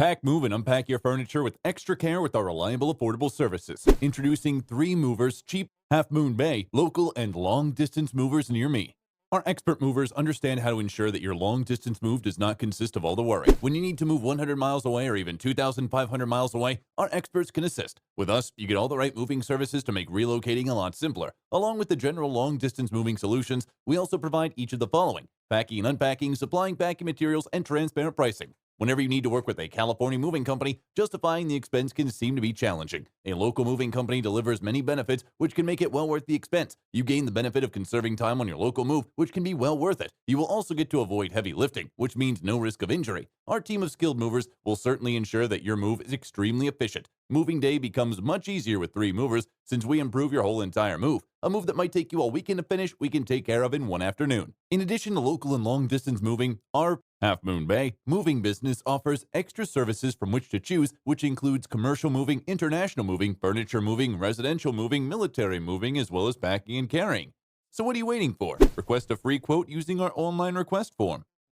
Pack, move, and unpack your furniture with extra care with our reliable, affordable services. Introducing 3 movers, cheap, Half Moon Bay, local, and long-distance movers near me. Our expert movers understand how to ensure that your long-distance move does not consist of all the worry. When you need to move 100 miles away or even 2,500 miles away, our experts can assist. With us, you get all the right moving services to make relocating a lot simpler. Along with the general long-distance moving solutions, we also provide each of the following: packing and unpacking, supplying packing materials, and transparent pricing. Whenever you need to work with a California moving company, justifying the expense can seem to be challenging. A local moving company delivers many benefits, which can make it well worth the expense. You gain the benefit of conserving time on your local move, which can be well worth it. You will also get to avoid heavy lifting, which means no risk of injury. Our team of skilled movers will certainly ensure that your move is extremely efficient. Moving day becomes much easier with 3 movers since we improve your whole entire move. A move that might take you all weekend to finish, we can take care of in one afternoon. In addition to local and long distance moving, our Half Moon Bay moving business offers extra services from which to choose, which includes commercial moving, international moving, furniture moving, residential moving, military moving, as well as packing and carrying. So what are you waiting for? Request a free quote using our online request form.